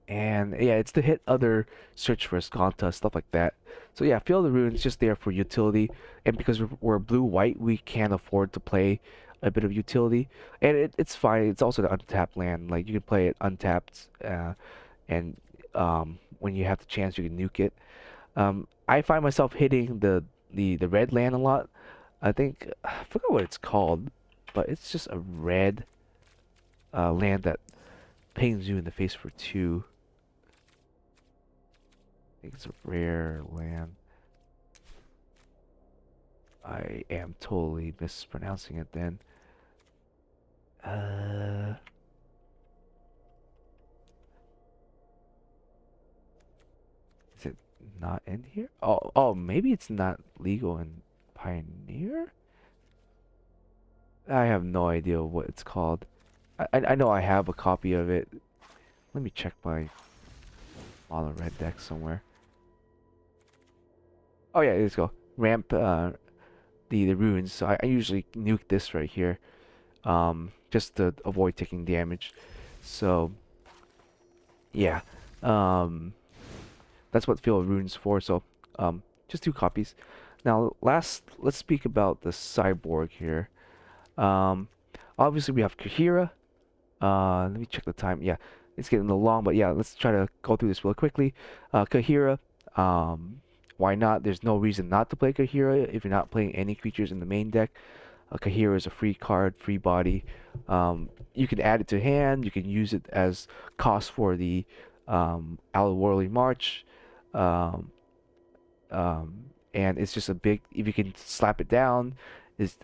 and yeah, it's to hit other search for Escanta, stuff like that. So yeah, Field of Ruin is just there for utility, and because we're blue-white, we can't afford to play a bit of utility, and it's fine. It's also the untapped land. Like you can play it untapped, and when you have the chance, you can nuke it. I find myself hitting the red land a lot. I think I forgot what it's called, but it's just a red land that pings you in the face for 2. I think it's a rare land. I am totally mispronouncing it then. Is it not in here? Oh, maybe it's not legal in Pioneer? I have no idea what it's called. I know I have a copy of it. Let me check my mono red deck somewhere. Oh yeah, let's go. Ramp the ruins. So I usually nuke this right here. Just to avoid taking damage. So yeah. That's what Field of Ruins for. So just 2 copies. Now let's speak about the Sideboard here. Obviously we have Kahira. Let me check the time. Yeah, it's getting a little long, but yeah, let's try to go through this real quickly. Kahira. Why not? There's no reason not to play Kahira if you're not playing any creatures in the main deck. Kahira is a free card, free body. You can add it to hand. You can use it as cost for the Outworldly March. Um, and it's just a big. If you can slap it down,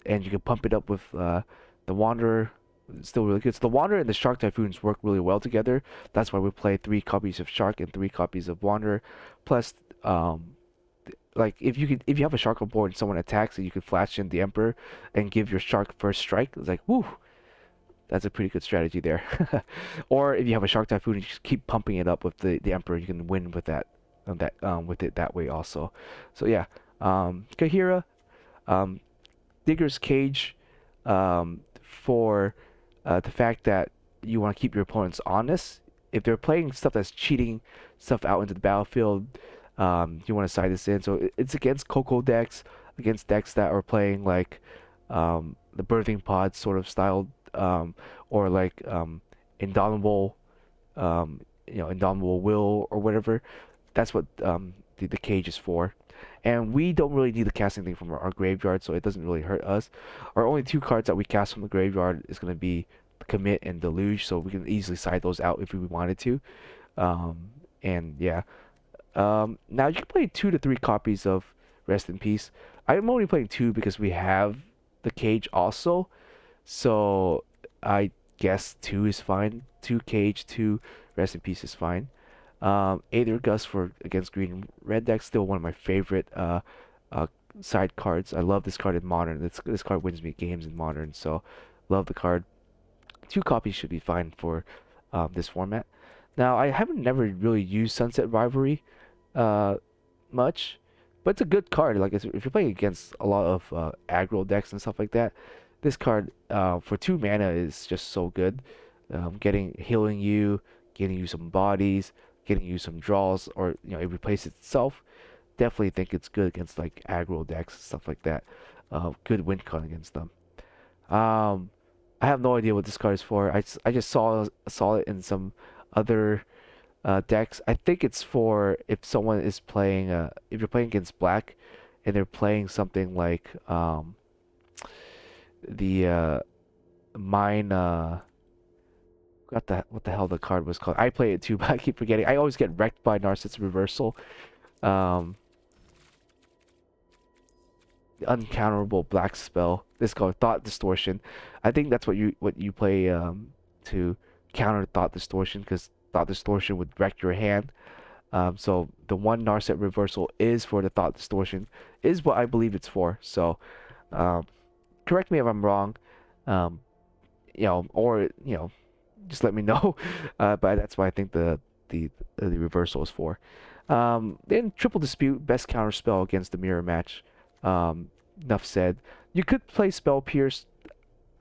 and you can pump it up with the Wanderer. It's still really good. So the Wanderer and the Shark Typhoons work really well together. That's why we play 3 copies of Shark and 3 copies of Wanderer. Plus, like if you have a Shark on board and someone attacks it, you can flash in the Emperor and give your Shark first strike. It's like woo, that's a pretty good strategy there. Or if you have a Shark Typhoon, you just keep pumping it up with the Emperor. You can win with that with it that way also. So yeah, Kahira, Digger's Cage, for the fact that you want to keep your opponents honest. If they're playing stuff that's cheating stuff out into the battlefield, you want to side this in. So it's against Coco decks, against decks that are playing like the Birthing Pod sort of style, or like Indomitable, Indomitable Will or whatever. That's what the cage is for. And we don't really need to cast anything from our graveyard, so it doesn't really hurt us. Our only 2 cards that we cast from the graveyard is going to be Commit and Deluge, so we can easily side those out if we wanted to. And yeah. Now you can play 2 to 3 copies of Rest in Peace. I'm only playing 2 because we have the cage also, so I guess 2 is fine. 2 Cage, 2 Rest in Peace is fine. Aether Gust for against green and red decks, still one of my favorite uh, side cards. I love this card in Modern. This card wins me games in Modern, so love the card. 2 copies should be fine for this format. Now, I haven't never really used Sunset Rivalry uh, much, but it's a good card. Like if you're playing against a lot of aggro decks and stuff like that, this card for 2 mana is just so good. Healing you, getting you some bodies, getting you some draws, or it replaces itself. Definitely think it's good against like aggro decks and stuff like that. Good win con against them. Um, I have no idea what this card is for. I just saw it in some other decks. I think it's for if someone is playing if you're playing against black and they're playing something like the mine what the hell the card was called. I play it too, but I keep forgetting. I always get wrecked by Narcissus Reversal. Um, Uncounterable black spell. This is called Thought Distortion. I think that's what you play to counter Thought Distortion, because Thought Distortion would wreck your hand. So the one Narset reversal is for the Thought Distortion, is what I believe it's for. So um, correct me if I'm wrong, um, or just let me know. But that's what I think the reversal is for. Then Triple Dispute, best counter spell against the mirror match. Enough said. You could play Spell Pierce.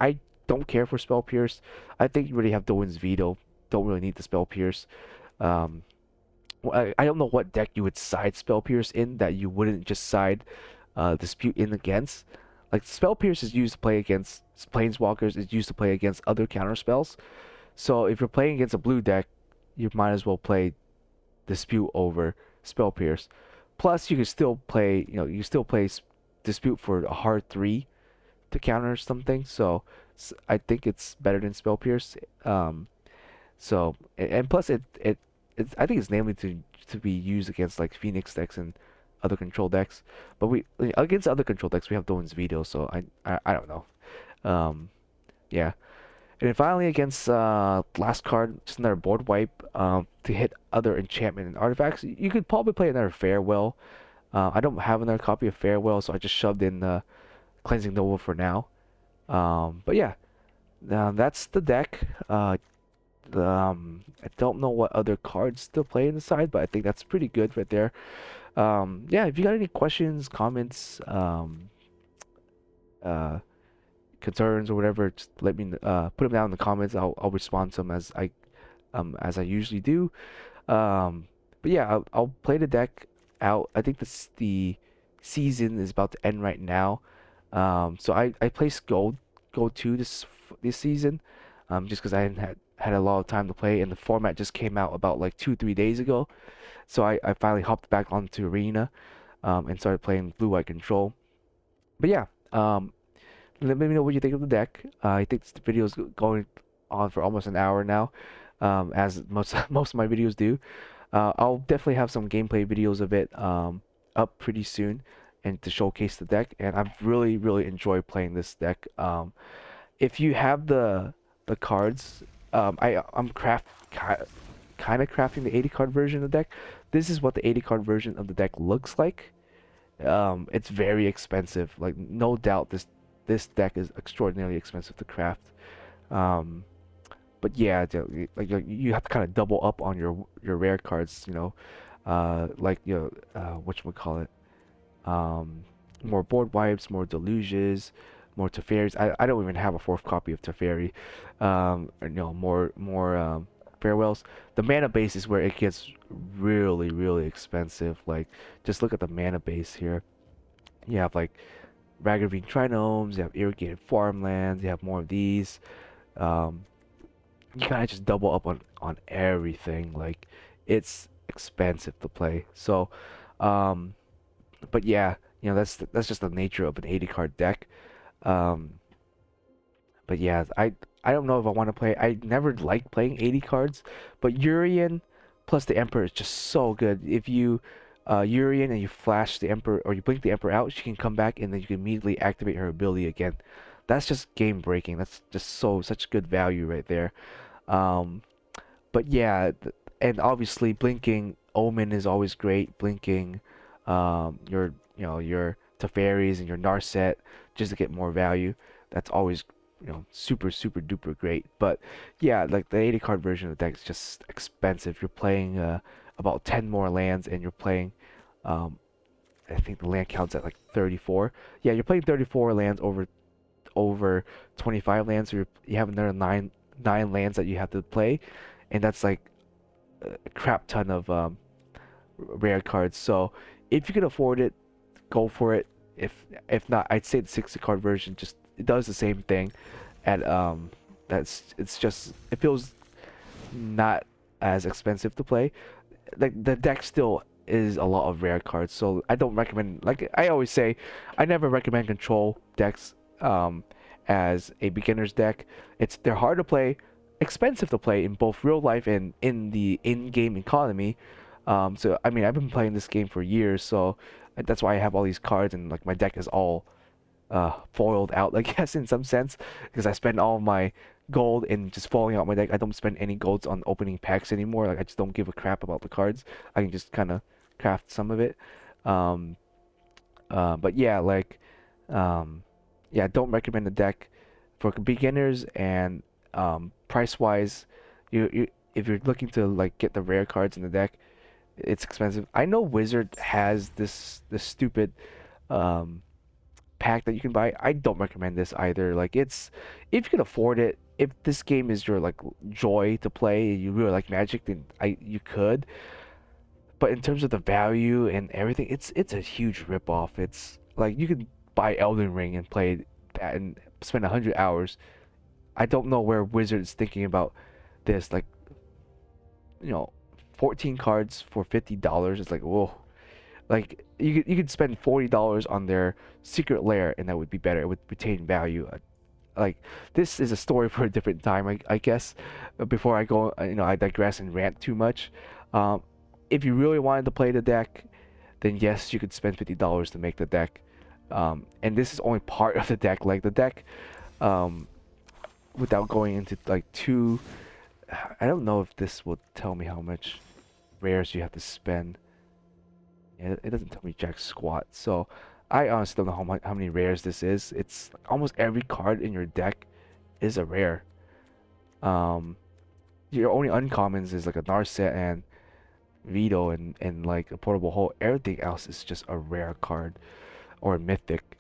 I don't care for Spell Pierce. I think you already have Doan's Veto. Don't really need the Spell Pierce. Um, I don't know what deck you would side Spell Pierce in that you wouldn't just side Dispute in against. Like Spell Pierce is used to play against Planeswalkers. It's used to play against other counter spells. So if you're playing against a blue deck, you might as well play Dispute over Spell Pierce. Plus, you can still play, you still play Dispute for a hard 3 to counter something. So I think it's better than Spell Pierce. And plus I think it's namely to be used against like Phoenix decks and other control decks. But against other control decks we have Doan's Veto, so I don't know. Yeah. And then finally against last card, just another board wipe to hit other enchantment and artifacts. You could probably play another Farewell. I don't have another copy of Farewell, so I just shoved in Cleansing Nova for now. But yeah, that's the deck. I don't know what other cards to play inside, but I think that's pretty good right there. Yeah, if you got any questions, comments, concerns or whatever, just let me put them down in the comments. I'll respond to them as I usually do. But yeah, I'll play the deck out. I think the season is about to end right now. So I placed gold 2 this season, just because I hadn't had a lot of time to play, and the format just came out about like 2-3 days ago. So I finally hopped back onto Arena, and started playing Blue White Control. But yeah, let me know what you think of the deck. I think this video is going on for almost an hour now, as most most of my videos do. I'll definitely have some gameplay videos of it up pretty soon, and to showcase the deck. And I've really enjoyed playing this deck. If you have the cards, I'm kind of crafting the 80 card version of the deck. This is what the 80 card version of the deck looks like. It's very expensive. Like no doubt this deck is extraordinarily expensive to craft. But yeah, like you have to kind of double up on your rare cards, whatchamacallit, more board wipes, more deluges, more Teferis. I don't even have a 4th copy of Teferi. More farewells. The mana base is where it gets really expensive. Like just look at the mana base here. You have like Ragravine Trinomes, you have Irrigated Farmlands, you have more of these. You kind of just double up on everything. Like it's expensive to play. So but yeah, that's just the nature of an 80 card deck. But yeah, I don't know if I want to play. I never liked playing 80 cards, but Urian plus the Emperor is just so good. If you Urian and you flash the Emperor, or you blink the Emperor out, she can come back and then you can immediately activate her ability again. That's just game breaking. That's just such good value right there. But yeah, and obviously blinking Omen is always great. Blinking, your your Teferis and your Narset just to get more value. That's always super super duper great. But yeah, like the 80 card version of the deck is just expensive. You're playing about 10 more lands, and you're playing um, I think the land counts at like 34. Yeah, you're playing 34 lands over 25 lands, so you have another nine lands that you have to play, and that's like a crap ton of rare cards. So if you can afford it, go for it. If not, I'd say the 60 card version just it does the same thing. At it's just it feels not as expensive to play. Like the deck still is a lot of rare cards, so I don't recommend. Like I always say, I never recommend control decks as a beginner's deck. They're hard to play, expensive to play in both real life and in the in-game economy. So I mean, I've been playing this game for years, so that's why I have all these cards, and like my deck is all foiled out, I guess, in some sense, because I spend all of my gold in just foiling out my deck. I don't spend any golds on opening packs anymore. Like I just don't give a crap about the cards. I can just kind of craft some of it. Um, but yeah, like, yeah, don't recommend the deck for beginners, and price wise, you if you're looking to like get the rare cards in the deck, it's expensive. I know Wizard has this stupid um pack that you can buy. I don't recommend this either. Like it's if you can afford it, if this game is your like joy to play, and you really like Magic, then you could. But in terms of the value and everything, it's a huge ripoff. It's like you could buy Elden Ring and play that and spend 100 hours. I don't know where Wizards thinking about this. Like, you know, 14 cards for $50. It's like, whoa. Like you could spend $40 on their secret lair, and that would be better. It would retain value. Like this is a story for a different time, I guess. Before I go, I digress and rant too much. Um, if you really wanted to play the deck, then yes, you could spend $50 to make the deck. And this is only part of the deck. Like the deck, um, without going into like too, I don't know if this will tell me how much rares you have to spend. Yeah, it doesn't tell me jack squat. So I honestly don't know how many rares this is. It's almost every card in your deck is a rare. Um, your only uncommons is like a Narset and Veto and like a portable hole. Everything else is just a rare card or a mythic.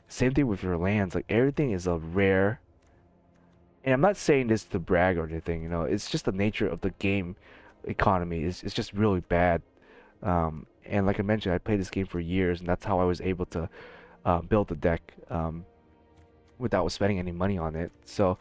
Same thing with your lands. Like everything is a rare. And I'm not saying this to brag or anything. It's just the nature of the game economy. It's just really bad. And like I mentioned, I played this game for years, and that's how I was able to build the deck without spending any money on it. So,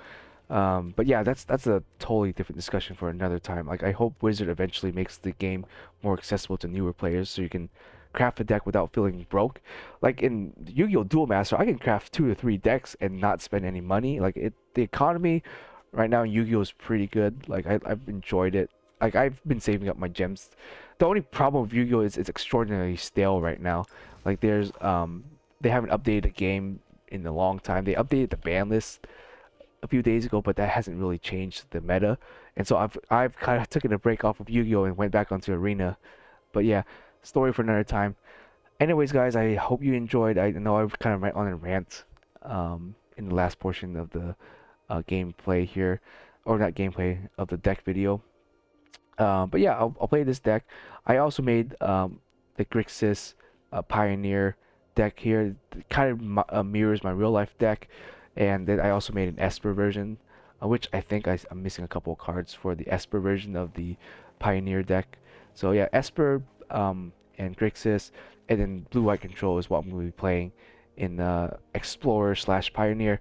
but yeah, that's a totally different discussion for another time. Like I hope Wizard eventually makes the game more accessible to newer players, so you can craft a deck without feeling broke. Like in Yu-Gi-Oh! Duel Master, I can craft 2 to 3 decks and not spend any money. Like the economy right now in Yu-Gi-Oh! Is pretty good. Like I've enjoyed it. Like I've been saving up my gems. The only problem with Yu-Gi-Oh! Is it's extraordinarily stale right now. Like they haven't updated the game in a long time. They updated the ban list a few days ago, but that hasn't really changed the meta. And so I've kind of taken a break off of Yu-Gi-Oh! And went back onto Arena. But yeah, story for another time. Anyways, guys, I hope you enjoyed. I know I've kind of went on a rant in the last portion of the gameplay here, or not gameplay of the deck video. But yeah, I'll play this deck. I also made the Grixis Pioneer deck here. It kind of mirrors my real life deck. And then I also made an Esper version, which I think I'm missing a couple of cards for the Esper version of the Pioneer deck. So yeah, Esper and Grixis, and then Blue-White Control is what I'm going to be playing in Explorer/Pioneer.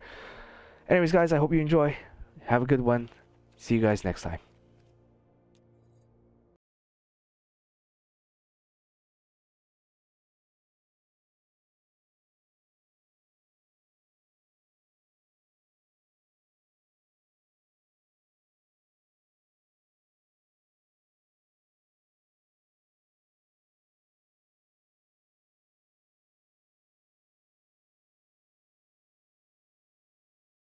Anyways, guys, I hope you enjoy. Have a good one. See you guys next time.